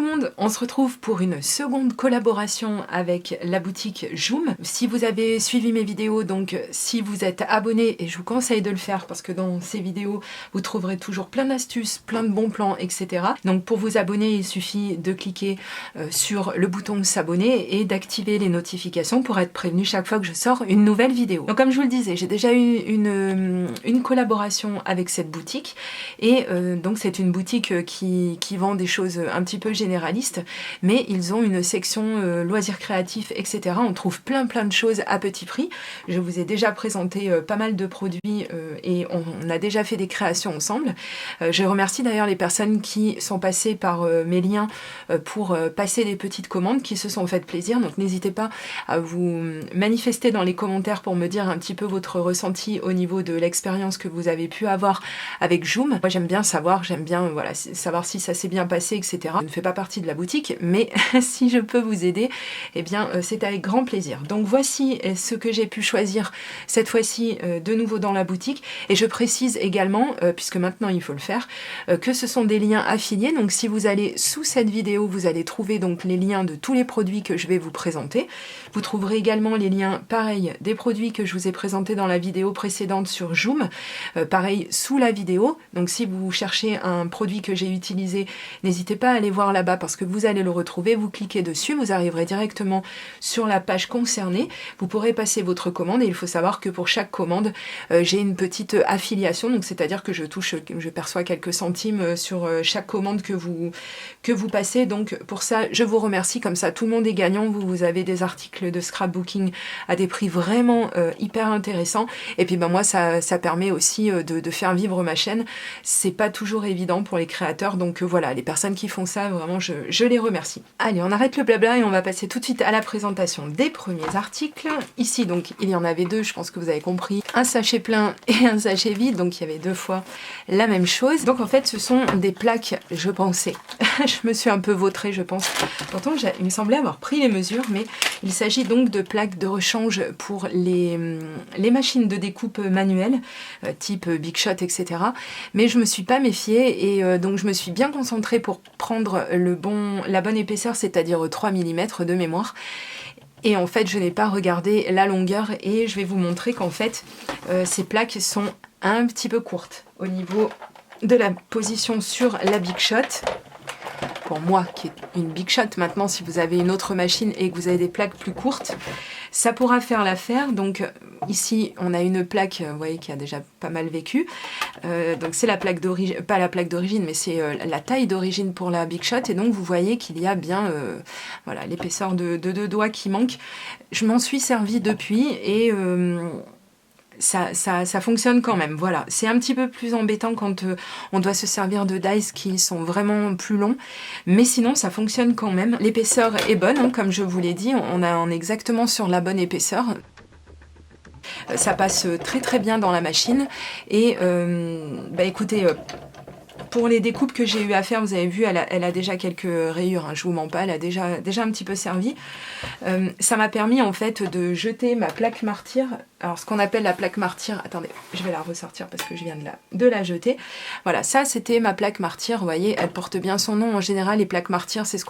monde, on se retrouve pour une seconde collaboration avec la boutique Joom. Si vous avez suivi mes vidéos, donc si vous êtes abonné, et je vous conseille de le faire parce que dans ces vidéos, vous trouverez toujours plein d'astuces, plein de bons plans, etc. Donc pour vous abonner, il suffit de cliquer sur le bouton s'abonner et d'activer les notifications pour être prévenu chaque fois que je sors une nouvelle vidéo. Donc comme je vous le disais, j'ai déjà eu une collaboration avec cette boutique et donc c'est une boutique qui vend des choses un petit peu généralistes, mais ils ont une section loisirs créatifs, etc. On trouve plein de choses à petit prix. Je vous ai déjà présenté pas mal de produits et on a déjà fait des créations ensemble. Je remercie d'ailleurs les personnes qui sont passées par mes liens pour passer des petites commandes, qui se sont faites plaisir. Donc n'hésitez pas à vous manifester dans les commentaires pour me dire un petit peu votre ressenti au niveau de l'expérience que vous avez pu avoir avec Joom. Moi j'aime bien savoir, voilà, savoir si ça s'est bien passé, etc. Je ne fais pas partie de la boutique, mais si je peux vous aider, eh bien c'est avec grand plaisir. Donc voici ce que j'ai pu choisir cette fois-ci de nouveau dans la boutique. Et je précise également, puisque maintenant il faut le faire, que ce sont des liens affiliés. Donc si vous allez sous cette vidéo, vous allez trouver donc les liens de tous les produits que je vais vous présenter. Vous trouverez également les liens, pareil, des produits que je vous ai présentés dans la vidéo précédente sur Joom, pareil sous la vidéo. Donc si vous cherchez un produit que j'ai utilisé, n'hésitez pas à aller voir là-bas parce que vous allez le retrouver. Vous cliquez dessus, vous arriverez directement sur la page concernée. Vous pourrez passer votre commande et il faut savoir que pour chaque commande, j'ai une petite affiliation, donc c'est-à-dire que je perçois quelques centimes sur chaque commande que vous passez. Donc pour ça, je vous remercie. Comme ça, tout le monde est gagnant. Vous avez des articles de scrapbooking à des prix vraiment hyper intéressants. Et puis ben moi, ça permet aussi de faire vivre ma chaîne. C'est pas toujours évident pour les créateurs. Donc voilà, les personnes qui font ça, vraiment, je les remercie. Allez, on arrête le blabla et on va passer tout de suite à la présentation des premiers articles. Ici, donc, il y en avait deux, je pense que vous avez compris. Un sachet plein et un sachet vide. Donc, il y avait deux fois la même chose. Donc, en fait, ce sont des plaques, je pensais. Je me suis un peu vautrée, je pense. Pourtant, il me semblait avoir pris les mesures, mais il s'agit donc de plaques de rechange pour les machines de découpe manuelles, type Big Shot, etc. Mais je me suis pas méfiée et donc je me suis bien concentrée pour prendre la bonne épaisseur, c'est-à-dire 3 mm de mémoire. Et en fait, je n'ai pas regardé la longueur et je vais vous montrer qu'en fait, ces plaques sont un petit peu courtes au niveau de la position sur la Big Shot. Pour moi, qui est une Big Shot, maintenant, si vous avez une autre machine et que vous avez des plaques plus courtes, ça pourra faire l'affaire. Donc ici, on a une plaque, vous voyez, qui a déjà pas mal vécu. Donc c'est la plaque d'origine, pas la plaque d'origine, mais c'est la taille d'origine pour la Big Shot. Et donc vous voyez qu'il y a bien voilà, l'épaisseur de 2 doigts qui manque. Je m'en suis servie depuis et ça fonctionne quand même, voilà. C'est un petit peu plus embêtant quand on doit se servir de dies qui sont vraiment plus longs, mais sinon ça fonctionne quand même. L'épaisseur est bonne, hein, comme je vous l'ai dit, on est exactement sur la bonne épaisseur. Ça passe très bien dans la machine et bah écoutez, pour les découpes que j'ai eu à faire, vous avez vu, elle a déjà quelques rayures, hein, je vous mens pas, elle a déjà un petit peu servi. Ça m'a permis en fait de jeter ma plaque martyre. Alors ce qu'on appelle la plaque martyre, attendez, je vais la ressortir parce que je viens de la jeter. Voilà, ça c'était ma plaque martyre, vous voyez, elle porte bien son nom. En général, les plaques martyres, c'est ce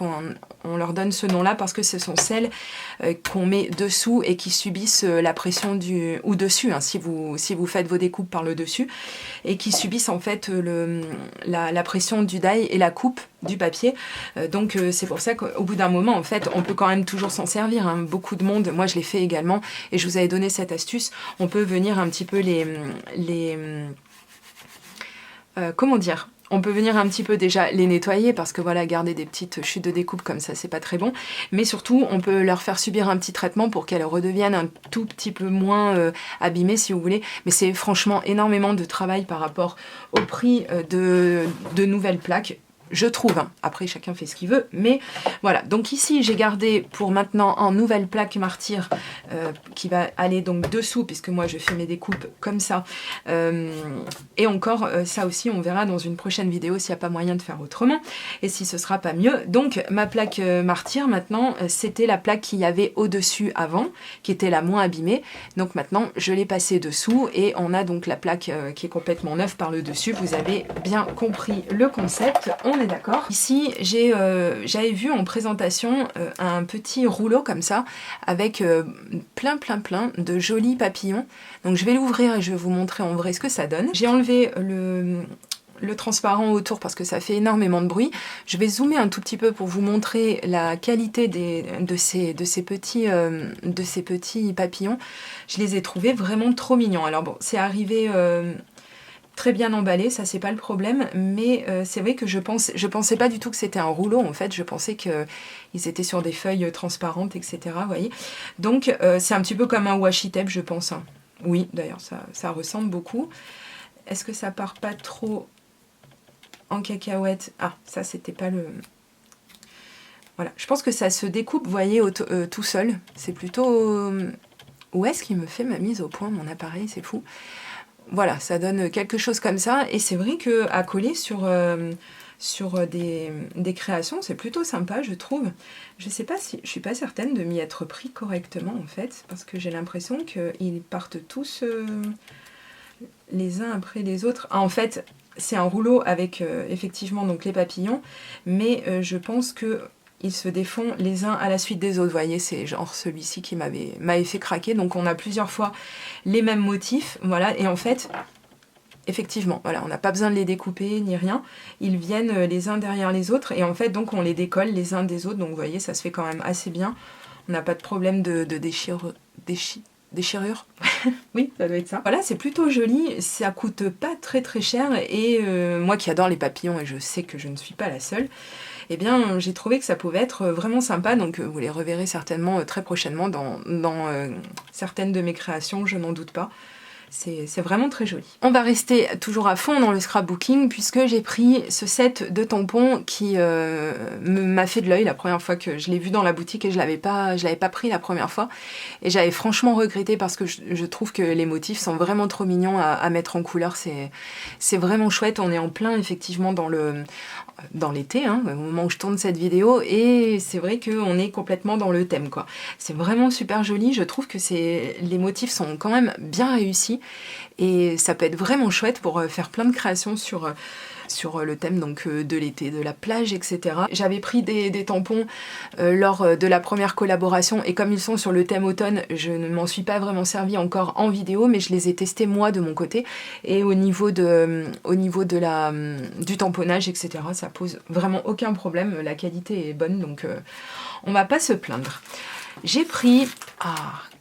on leur donne ce nom-là parce que ce sont celles qu'on met dessous et qui subissent la pression ou dessus, hein, si vous faites vos découpes par le dessus, et qui subissent en fait la pression du die et la coupe du papier. Donc c'est pour ça qu'au bout d'un moment, en fait, on peut quand même toujours s'en servir, hein. Beaucoup de monde, moi je l'ai fait également, et je vous avais donné cette astuce, on peut venir un petit peu comment dire, on peut venir un petit peu déjà les nettoyer parce que voilà, garder des petites chutes de découpe comme ça, c'est pas très bon. Mais surtout, on peut leur faire subir un petit traitement pour qu'elles redeviennent un tout petit peu moins abîmées si vous voulez. Mais c'est franchement énormément de travail par rapport au prix de nouvelles plaques. Je trouve, hein. Après chacun fait ce qu'il veut, mais voilà. Donc ici j'ai gardé pour maintenant en nouvelle plaque martyre qui va aller donc dessous, puisque moi je fais mes découpes comme ça. Et encore ça aussi on verra dans une prochaine vidéo s'il n'y a pas moyen de faire autrement et si ce sera pas mieux. Donc ma plaque martyre maintenant c'était la plaque qu'il y avait au dessus avant, qui était la moins abîmée. Donc maintenant je l'ai passée dessous et on a donc la plaque qui est complètement neuve par le dessus. Vous avez bien compris le concept. On on est d'accord. Ici, j'avais vu en présentation un petit rouleau comme ça, avec plein de jolis papillons. Donc je vais l'ouvrir et je vais vous montrer en vrai ce que ça donne. J'ai enlevé le transparent autour parce que ça fait énormément de bruit. Je vais zoomer un tout petit peu pour vous montrer la qualité de ces petits papillons. Je les ai trouvés vraiment trop mignons. Alors bon, c'est arrivé très bien emballé, ça c'est pas le problème, mais c'est vrai que je pensais pas du tout que c'était un rouleau en fait, je pensais qu'ils étaient sur des feuilles transparentes, etc. Vous voyez. Donc c'est un petit peu comme un washi tape, je pense. Hein. Oui, d'ailleurs, ça ressemble beaucoup. Est-ce que ça part pas trop en cacahuète? Ah, ça c'était pas le... Voilà, je pense que ça se découpe, vous voyez, tout seul. C'est plutôt... Où est-ce qu'il me fait ma mise au point, mon appareil? C'est fou. Voilà, ça donne quelque chose comme ça. Et c'est vrai qu'à coller sur des créations, c'est plutôt sympa, je trouve. Je sais pas si... Je suis pas certaine de m'y être pris correctement, en fait, parce que j'ai l'impression qu'ils partent tous les uns après les autres. Ah, en fait... C'est un rouleau avec effectivement donc les papillons, mais je pense qu'ils se défont les uns à la suite des autres. Vous voyez, c'est genre celui-ci qui m'avait fait craquer. Donc on a plusieurs fois les mêmes motifs, voilà. Et en fait, effectivement, voilà, on n'a pas besoin de les découper ni rien. Ils viennent les uns derrière les autres et en fait donc on les décolle les uns des autres. Donc vous voyez, ça se fait quand même assez bien. On n'a pas de problème de déchirure. Oui, ça doit être ça. Voilà, c'est plutôt joli, ça coûte pas très cher et moi qui adore les papillons et je sais que je ne suis pas la seule, eh bien j'ai trouvé que ça pouvait être vraiment sympa, donc vous les reverrez certainement très prochainement dans certaines de mes créations, je n'en doute pas. C'est vraiment très joli. On va rester toujours à fond dans le scrapbooking puisque j'ai pris ce set de tampons qui m'a fait de l'œil la première fois que je l'ai vu dans la boutique et je l'avais pas pris la première fois. Et j'avais franchement regretté parce que je trouve que les motifs sont vraiment trop mignons à mettre en couleur. C'est vraiment chouette. On est en plein effectivement dans l'été, hein, au moment où je tourne cette vidéo, et c'est vrai qu'on est complètement dans le thème, quoi. C'est vraiment super joli, je trouve que les motifs sont quand même bien réussis, et ça peut être vraiment chouette pour faire plein de créations sur le thème donc de l'été, de la plage, etc. J'avais pris des tampons lors de la première collaboration et comme ils sont sur le thème automne, je ne m'en suis pas vraiment servi encore en vidéo, mais je les ai testés moi de mon côté et au niveau du tamponnage, etc. ça pose vraiment aucun problème, la qualité est bonne donc on va pas se plaindre. J'ai pris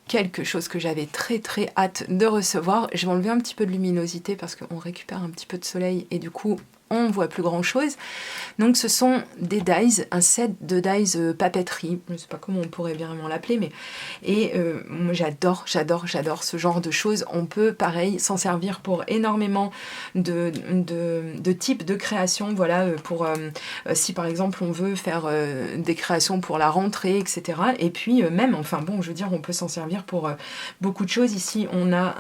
quelque chose que j'avais très hâte de recevoir. Je vais enlever un petit peu de luminosité parce qu'on récupère un petit peu de soleil et du coup on voit plus grand chose. Donc ce sont des dies, un set de dies papeterie, je ne sais pas comment on pourrait vraiment l'appeler, mais moi j'adore ce genre de choses. On peut pareil s'en servir pour énormément de types de créations, voilà, pour si par exemple on veut faire des créations pour la rentrée, etc. Et puis même, enfin bon, je veux dire, on peut s'en servir pour beaucoup de choses. Ici on a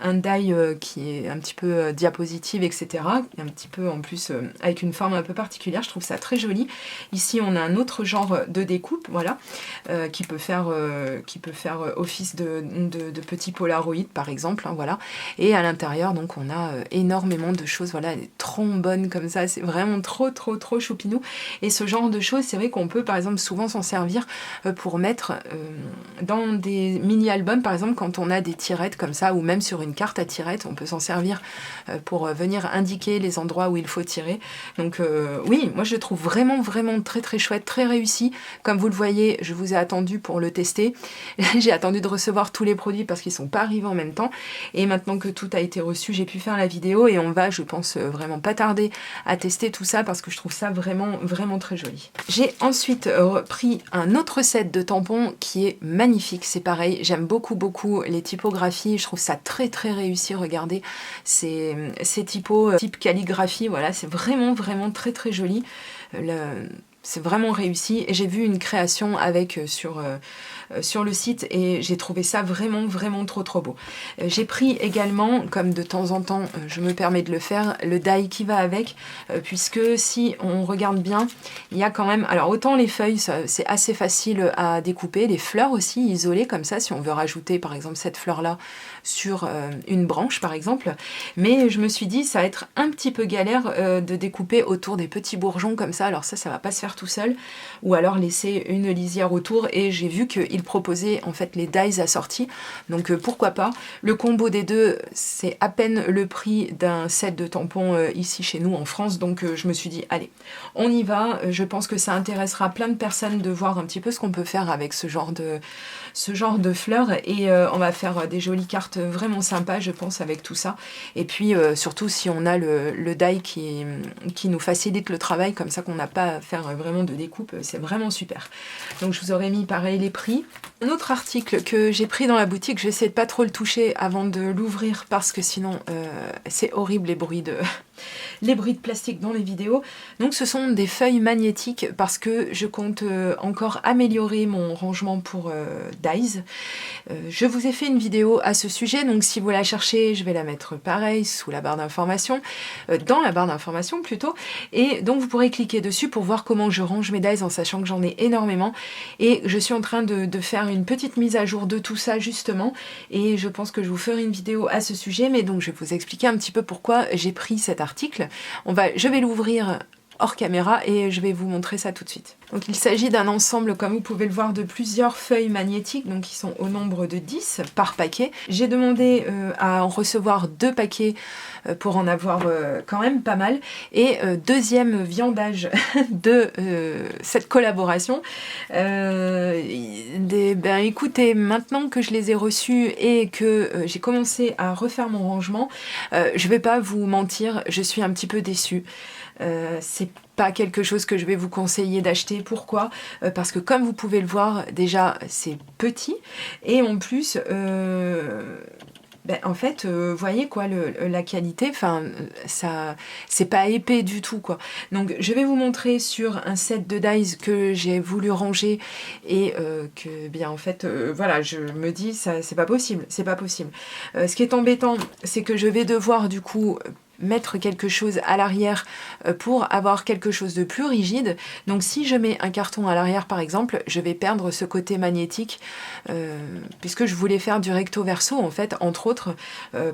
un die qui est un petit peu diapositive, etc. Un petit peu en plus avec une forme un peu particulière, je trouve ça très joli. Ici on a un autre genre de découpe, voilà, qui peut faire office de petits polaroïdes par exemple, hein, voilà. Et à l'intérieur donc on a énormément de choses, voilà, des trombones comme ça, c'est vraiment trop choupinou. Et ce genre de choses, c'est vrai qu'on peut par exemple souvent s'en servir pour mettre dans des mini-albums, par exemple quand on a des tirettes comme ça, ou même sur une carte à tirettes, on peut s'en servir pour venir indiquer les endroits où il faut tirer. Donc oui, moi je le trouve vraiment très chouette, très réussi. Comme vous le voyez, je vous ai attendu pour le tester. J'ai attendu de recevoir tous les produits parce qu'ils sont pas arrivés en même temps. Et maintenant que tout a été reçu, j'ai pu faire la vidéo et on va, je pense, vraiment pas tarder à tester tout ça parce que je trouve ça vraiment très joli. J'ai ensuite pris un autre set de tampons qui est magnifique. C'est pareil, j'aime beaucoup les typographies. Je trouve ça très réussi. Regardez, ces typos type calligraphie. Voilà, c'est vraiment très joli. C'est vraiment réussi. Et j'ai vu une création avec sur sur le site et j'ai trouvé ça vraiment trop beau. J'ai pris également, comme de temps en temps je me permets de le faire, le die qui va avec, puisque si on regarde bien, il y a quand même, alors autant les feuilles c'est assez facile à découper, les fleurs aussi isolées comme ça, si on veut rajouter par exemple cette fleur là sur une branche par exemple, mais je me suis dit ça va être un petit peu galère de découper autour des petits bourgeons comme ça, alors ça va pas se faire tout seul, ou alors laisser une lisière autour, et j'ai vu qu'il proposait en fait les dies assortis, donc pourquoi pas. Le combo des deux, c'est à peine le prix d'un set de tampons ici chez nous en France, donc je me suis dit allez, on y va. Je pense que ça intéressera plein de personnes de voir un petit peu ce qu'on peut faire avec ce genre de fleurs, et on va faire des jolies cartes vraiment sympas je pense avec tout ça, et puis surtout si on a le die qui nous facilite le travail, comme ça qu'on n'a pas à faire vraiment de découpe, c'est vraiment super. Donc je vous aurais mis pareil les prix. Un autre article que j'ai pris dans la boutique, j'essaie de pas trop le toucher avant de l'ouvrir parce que sinon c'est horrible les bruits de plastique dans les vidéos. Donc ce sont des feuilles magnétiques parce que je compte encore améliorer mon rangement pour dies. Je vous ai fait une vidéo à ce sujet, donc si vous la cherchez, je vais la mettre pareil sous la barre d'information, dans la barre d'information plutôt, et donc vous pourrez cliquer dessus pour voir comment je range mes dies en sachant que j'en ai énormément, et je suis en train de faire une petite mise à jour de tout ça justement, et je pense que je vous ferai une vidéo à ce sujet, mais donc je vais vous expliquer un petit peu pourquoi j'ai pris cet article. Je vais l'ouvrir hors caméra et je vais vous montrer ça tout de suite. Donc il s'agit d'un ensemble, comme vous pouvez le voir, de plusieurs feuilles magnétiques, donc qui sont au nombre de 10 par paquet. J'ai demandé à en recevoir 2 paquets pour en avoir quand même pas mal. Et deuxième viandage de cette collaboration, écoutez, maintenant que je les ai reçus et que j'ai commencé à refaire mon rangement, je vais pas vous mentir, je suis un petit peu déçue. C'est pas quelque chose que je vais vous conseiller d'acheter. Pourquoi ? Parce que comme vous pouvez le voir, déjà c'est petit, et en plus en fait, voyez quoi, la qualité, enfin, ça, c'est pas épais du tout, quoi. Donc, je vais vous montrer sur un set de dies que j'ai voulu ranger et que, bien, en fait, voilà, je me dis, ça, c'est pas possible, c'est pas possible. Ce qui est embêtant, c'est que je vais devoir, du coup, mettre quelque chose à l'arrière pour avoir quelque chose de plus rigide. Donc si je mets un carton à l'arrière par exemple, je vais perdre ce côté magnétique puisque je voulais faire du recto verso en fait, entre autres,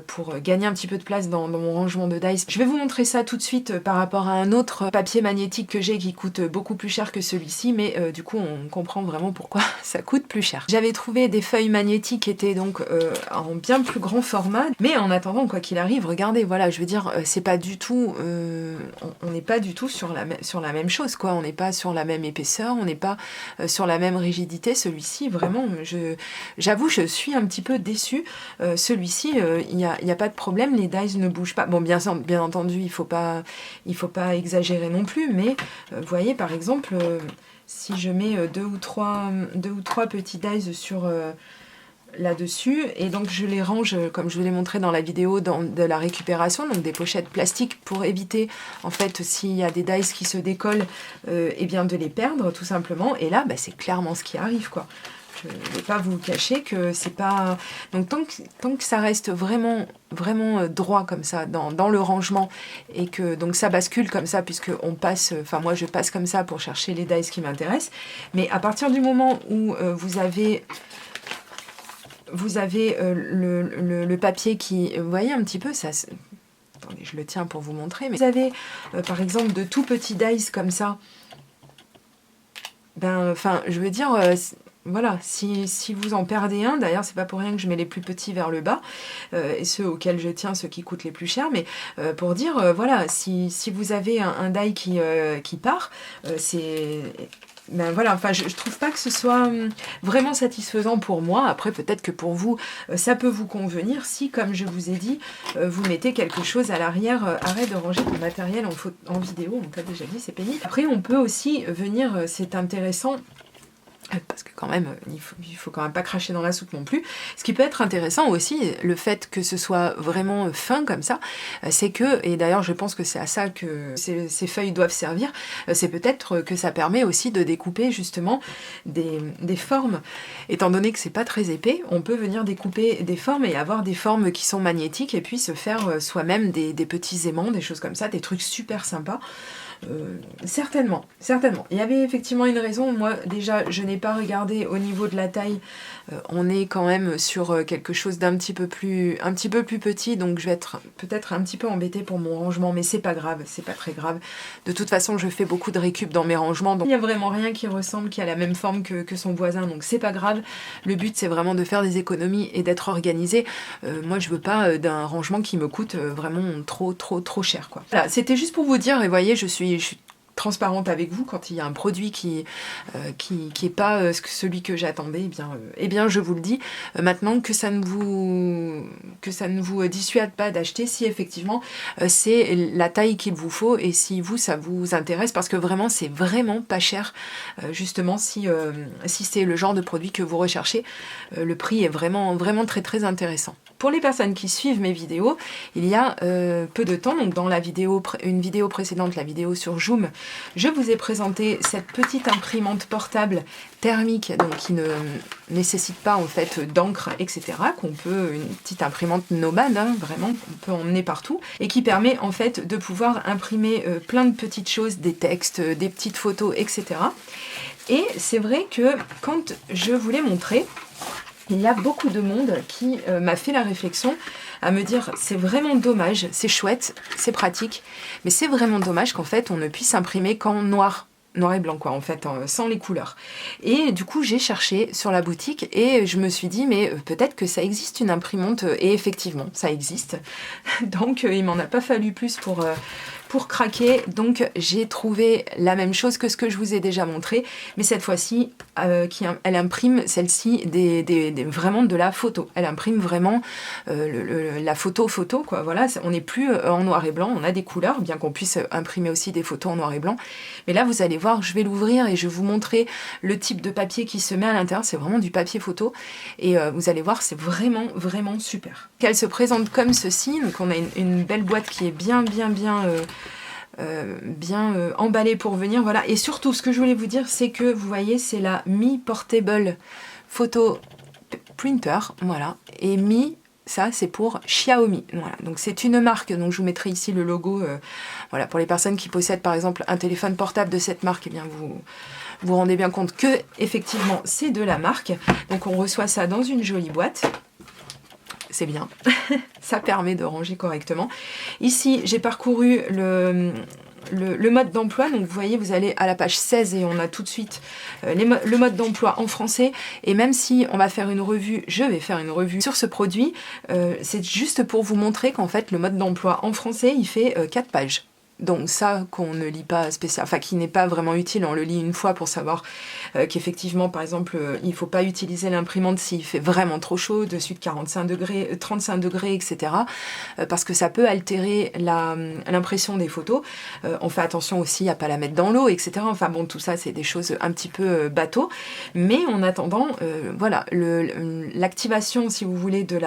pour gagner un petit peu de place dans mon rangement de dies. Je vais vous montrer ça tout de suite par rapport à un autre papier magnétique que j'ai qui coûte beaucoup plus cher que celui-ci, mais du coup on comprend vraiment pourquoi ça coûte plus cher. J'avais trouvé des feuilles magnétiques qui étaient donc en bien plus grand format, mais en attendant, quoi qu'il arrive, regardez, voilà, je veux dire, c'est pas du tout, on n'est pas du tout sur la même chose, quoi. On n'est pas sur la même épaisseur, on n'est pas sur la même rigidité. Celui-ci, vraiment, j'avoue, je suis un petit peu déçue. Celui-ci, il y a pas de problème, les dies ne bougent pas. Bon, bien entendu, il faut pas exagérer non plus, mais vous voyez, par exemple, si je mets deux ou trois petits dies sur là-dessus, et donc je les range comme je vous l'ai montré dans la vidéo de la récupération, donc des pochettes plastiques pour éviter en fait s'il y a des dies qui se décollent et bien de les perdre tout simplement, et là c'est clairement ce qui arrive, quoi. Je ne vais pas vous cacher que c'est pas... Donc tant que ça reste vraiment droit comme ça dans le rangement, et que donc ça bascule comme ça, puisque on passe, enfin moi je passe comme ça pour chercher les dies qui m'intéressent, mais à partir du moment où vous avez le papier qui... Vous voyez un petit peu ça... Attendez, je le tiens pour vous montrer. Mais vous avez par exemple de tout petits dies comme ça. Enfin, je veux dire... voilà, si vous en perdez un, d'ailleurs c'est pas pour rien que je mets les plus petits vers le bas, et ceux auxquels je tiens, ceux qui coûtent les plus chers, mais pour dire, voilà, si vous avez un die qui part, c'est... voilà, enfin je trouve pas que ce soit vraiment satisfaisant pour moi. Après peut-être que pour vous ça peut vous convenir si, comme je vous ai dit, vous mettez quelque chose à l'arrière. Arrête de ranger ton matériel en vidéo, on t'a déjà dit, c'est pénible. Après on peut aussi venir, c'est intéressant, parce que quand même, il faut quand même pas cracher dans la soupe non plus. Ce qui peut être intéressant aussi, le fait que ce soit vraiment fin comme ça, c'est que, et d'ailleurs je pense que c'est à ça que ces feuilles doivent servir, c'est peut-être que ça permet aussi de découper justement des formes. Étant donné que c'est pas très épais, on peut venir découper des formes et avoir des formes qui sont magnétiques et puis se faire soi-même des petits aimants, des choses comme ça, des trucs super sympas. Certainement. Il y avait effectivement une raison. Moi, déjà, je n'ai pas regardé au niveau de la taille. On est quand même sur quelque chose d'un petit peu plus petit, donc je vais être peut-être un petit peu embêtée pour mon rangement, mais c'est pas grave, c'est pas très grave. De toute façon, je fais beaucoup de récup dans mes rangements, donc il n'y a vraiment rien qui ressemble, qui a la même forme que son voisin, donc c'est pas grave. Le but, c'est vraiment de faire des économies et d'être organisé. Moi, je veux pas d'un rangement qui me coûte vraiment trop cher, quoi. Voilà, c'était juste pour vous dire, et vous voyez, je suis transparente avec vous quand il y a un produit qui est pas celui que j'attendais, eh bien je vous le dis. Maintenant que ça ne vous dissuade pas d'acheter si effectivement c'est la taille qu'il vous faut et si ça vous intéresse, parce que vraiment c'est vraiment pas cher, justement si c'est le genre de produit que vous recherchez, le prix est vraiment très intéressant. Pour les personnes qui suivent mes vidéos, il y a peu de temps, donc dans une vidéo précédente, la vidéo sur Joom, je vous ai présenté cette petite imprimante portable thermique, donc qui ne nécessite pas en fait d'encre, etc. Une petite imprimante nomade, hein, vraiment, qu'on peut emmener partout, et qui permet en fait de pouvoir imprimer plein de petites choses, des textes, des petites photos, etc. Et c'est vrai que quand je vous l'ai montré, il y a beaucoup de monde qui m'a fait la réflexion à me dire c'est vraiment dommage, c'est chouette, c'est pratique, mais c'est vraiment dommage qu'en fait on ne puisse imprimer qu'en noir et blanc, quoi, en fait, sans les couleurs. Et du coup, j'ai cherché sur la boutique et je me suis dit, mais peut-être que ça existe une imprimante, et effectivement, ça existe. Donc, il m'en a pas fallu plus pour craquer, donc j'ai trouvé la même chose que ce que je vous ai déjà montré, mais cette fois-ci, elle imprime celle-ci vraiment de la photo. Elle imprime vraiment la photo, quoi. Voilà, on n'est plus en noir et blanc, on a des couleurs, bien qu'on puisse imprimer aussi des photos en noir et blanc. Mais là, vous allez voir, je vais l'ouvrir et je vais vous montrer le type de papier qui se met à l'intérieur. C'est vraiment du papier photo. Et vous allez voir, c'est vraiment super. Elle se présente comme ceci. Donc on a une belle boîte qui est bien emballée pour venir. Voilà. Et surtout, ce que je voulais vous dire, c'est que vous voyez, c'est la Mi Portable Photo Printer. Voilà. Et Mi, ça c'est pour Xiaomi. Voilà. Donc c'est une marque, donc je vous mettrai ici le logo. Voilà, pour les personnes qui possèdent par exemple un téléphone portable de cette marque, eh bien vous rendez bien compte que effectivement c'est de la marque. Donc on reçoit ça dans une jolie boîte. C'est bien, ça permet de ranger correctement. Ici, j'ai parcouru le mode d'emploi, donc vous voyez, vous allez à la page 16 et on a tout de suite le mode d'emploi en français. Et même si on va faire une revue, je vais faire une revue sur ce produit, c'est juste pour vous montrer qu'en fait, le mode d'emploi en français, il fait 4 pages. Donc ça qu'on ne lit pas spécialement, enfin qui n'est pas vraiment utile, on le lit une fois pour savoir qu'effectivement par exemple il ne faut pas utiliser l'imprimante s'il fait vraiment trop chaud, dessus de 45 degrés, 35 degrés, etc. Parce que ça peut altérer l'impression des photos. On fait attention aussi à ne pas la mettre dans l'eau, etc. Enfin bon, tout ça c'est des choses un petit peu bateau, mais en attendant, voilà, l'activation si vous voulez de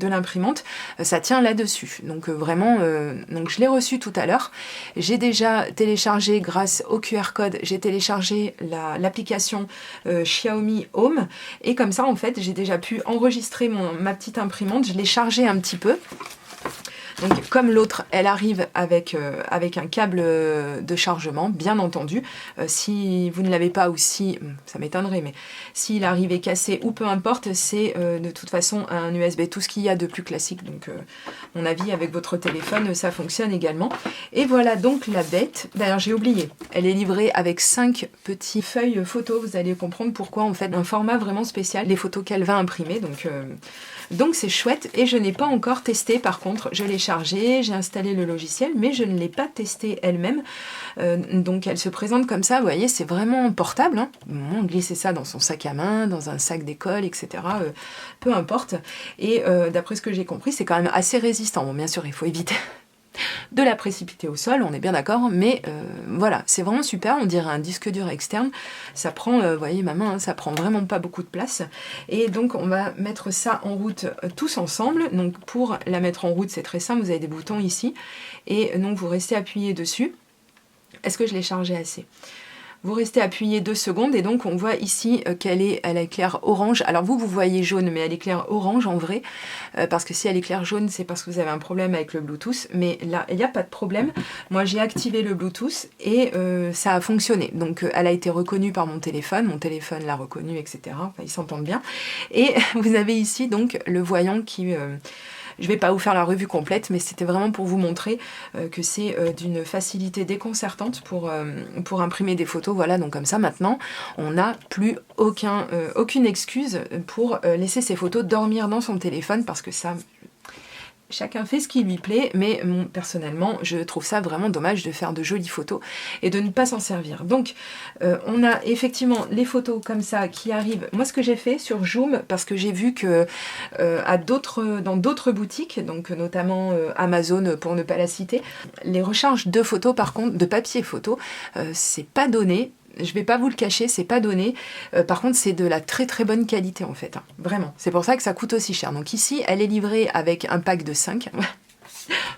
l'imprimante, ça tient là-dessus. Donc vraiment, donc je l'ai reçu tout à l'heure. J'ai déjà téléchargé, grâce au QR code, j'ai téléchargé l'application Xiaomi Home. Et comme ça, en fait, j'ai déjà pu enregistrer ma petite imprimante. Je l'ai chargée un petit peu. Donc comme l'autre, elle arrive avec un câble de chargement, bien entendu. Si vous ne l'avez pas ou si, ça m'étonnerait, mais s'il arrive cassé ou peu importe, c'est de toute façon un USB, tout ce qu'il y a de plus classique. Donc mon avis, avec votre téléphone, ça fonctionne également. Et voilà donc la bête. D'ailleurs, j'ai oublié, elle est livrée avec 5 petites feuilles photos. Vous allez comprendre pourquoi, en fait, un format vraiment spécial, les photos qu'elle va imprimer. Donc c'est chouette et je n'ai pas encore testé. Par contre, je l'ai chargée, j'ai installé le logiciel, mais je ne l'ai pas testé elle-même. Donc elle se présente comme ça, vous voyez, c'est vraiment portable, hein. On glisse ça dans son sac à main, dans un sac d'école, etc. Peu importe. Et d'après ce que j'ai compris, c'est quand même assez résistant. Bon, bien sûr, il faut éviter de la précipiter au sol, on est bien d'accord, mais voilà, c'est vraiment super, on dirait un disque dur externe, ça prend, vous voyez ma main, hein, ça prend vraiment pas beaucoup de place, et donc on va mettre ça en route tous ensemble. Donc pour la mettre en route, c'est très simple, vous avez des boutons ici, et donc vous restez appuyé dessus. Est-ce que je l'ai chargé assez ? Vous restez appuyé 2 secondes et donc on voit ici elle éclaire orange. Alors vous voyez jaune, mais elle éclaire orange en vrai, parce que si elle éclaire jaune, c'est parce que vous avez un problème avec le Bluetooth, mais là, il n'y a pas de problème. Moi, j'ai activé le Bluetooth et ça a fonctionné. Donc elle a été reconnue par mon téléphone l'a reconnue, etc. Enfin, ils s'entendent bien. Et vous avez ici donc le voyant qui... Je ne vais pas vous faire la revue complète, mais c'était vraiment pour vous montrer que c'est d'une facilité déconcertante pour imprimer des photos. Voilà, donc comme ça, maintenant, on n'a plus aucune excuse pour laisser ses photos dormir dans son téléphone, parce que ça... Chacun fait ce qui lui plaît, mais personnellement, je trouve ça vraiment dommage de faire de jolies photos et de ne pas s'en servir. Donc, on a effectivement les photos comme ça qui arrivent. Moi, ce que j'ai fait sur Joom, parce que j'ai vu que dans d'autres boutiques, donc notamment Amazon pour ne pas la citer, les recharges de photos, par contre, de papier photo, c'est pas donné. Je vais pas vous le cacher, c'est pas donné. Par contre, c'est de la très très bonne qualité en fait. Hein. Vraiment. C'est pour ça que ça coûte aussi cher. Donc ici, elle est livrée avec un pack de 5.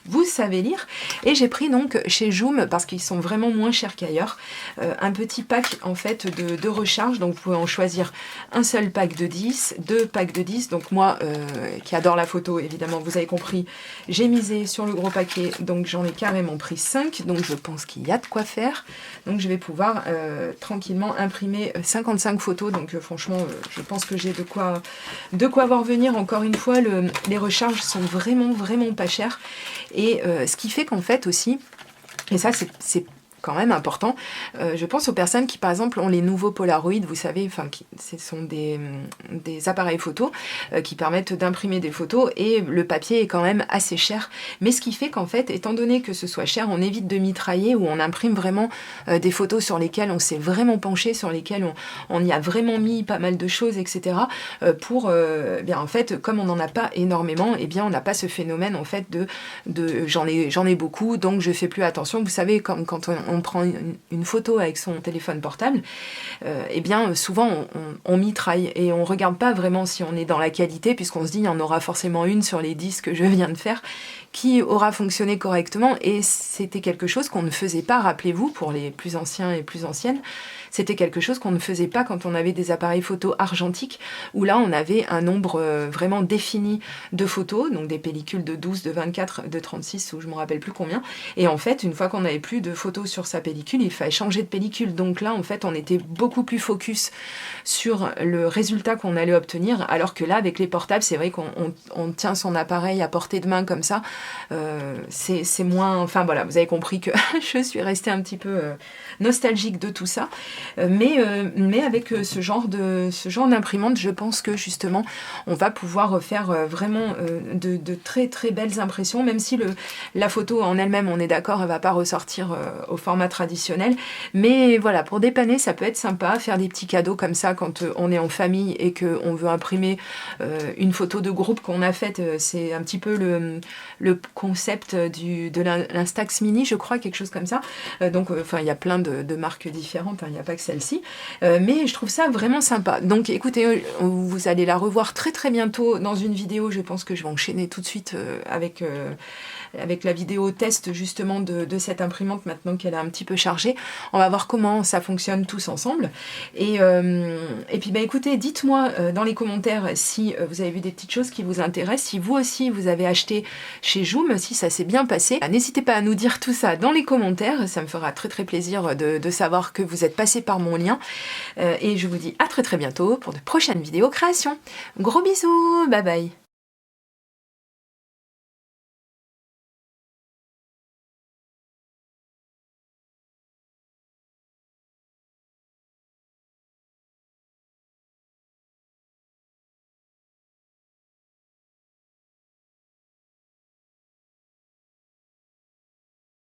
Vous savez lire. Et j'ai pris donc chez Joom, parce qu'ils sont vraiment moins chers qu'ailleurs, un petit pack en fait de recharge. Donc vous pouvez en choisir un seul pack de 10, 2 packs de 10. Donc moi qui adore la photo, évidemment, vous avez compris, j'ai misé sur le gros paquet, donc j'en ai carrément pris 5. Donc je pense qu'il y a de quoi faire. Donc je vais pouvoir tranquillement imprimer 55 photos. Donc franchement, je pense que j'ai de quoi voir venir. Encore une fois, les recharges sont vraiment pas chères. Et ce qui fait qu'en fait aussi, et ça c'est quand même important, je pense aux personnes qui par exemple ont les nouveaux Polaroid, vous savez, enfin ce sont des appareils photo qui permettent d'imprimer des photos, et le papier est quand même assez cher, mais ce qui fait qu'en fait, étant donné que ce soit cher, on évite de mitrailler, ou on imprime vraiment des photos sur lesquelles on s'est vraiment penché, sur lesquelles on y a vraiment mis pas mal de choses, etc. Pour bien en fait, comme on n'en a pas énormément, et bien on n'a pas ce phénomène en fait de j'en ai beaucoup, donc je fais plus attention. Vous savez, comme quand on prend une photo avec son téléphone portable, et bien souvent on mitraille et on regarde pas vraiment si on est dans la qualité, puisqu'on se dit il y en aura forcément une sur les 10 que je viens de faire qui aura fonctionné correctement, et c'était quelque chose qu'on ne faisait pas, rappelez-vous, pour les plus anciens et plus anciennes, c'était quelque chose qu'on ne faisait pas quand on avait des appareils photo argentiques, où là on avait un nombre vraiment défini de photos, donc des pellicules de 12, de 24, de 36, ou je ne me rappelle plus combien, et en fait une fois qu'on n'avait plus de photos sur sa pellicule, il fallait changer de pellicule, donc là en fait on était beaucoup plus focus sur le résultat qu'on allait obtenir, alors que là avec les portables, c'est vrai qu'on tient son appareil à portée de main comme ça, c'est moins, enfin voilà, vous avez compris que je suis restée un petit peu nostalgique de tout ça, mais avec ce genre d'imprimante, je pense que justement on va pouvoir faire vraiment de très très belles impressions, même si la photo en elle-même, on est d'accord, elle va pas ressortir au format traditionnel, mais voilà, pour dépanner, ça peut être sympa, faire des petits cadeaux comme ça quand on est en famille et qu'on veut imprimer une photo de groupe qu'on a faite. C'est un petit peu le concept de l'Instax Mini, je crois, quelque chose comme ça. Donc, enfin, il y a plein de marques différentes, hein, il n'y a pas que celle-ci. Mais je trouve ça vraiment sympa. Donc, écoutez, vous allez la revoir très très bientôt dans une vidéo. Je pense que je vais enchaîner tout de suite avec la vidéo test justement de cette imprimante, maintenant qu'elle est un petit peu chargée. On va voir comment ça fonctionne tous ensemble. Et puis bah écoutez, dites-moi dans les commentaires si vous avez vu des petites choses qui vous intéressent, si vous aussi vous avez acheté chez Joom, si ça s'est bien passé. N'hésitez pas à nous dire tout ça dans les commentaires, ça me fera très très plaisir de savoir que vous êtes passé par mon lien. Et je vous dis à très très bientôt pour de prochaines vidéos créations. Gros bisous, bye bye.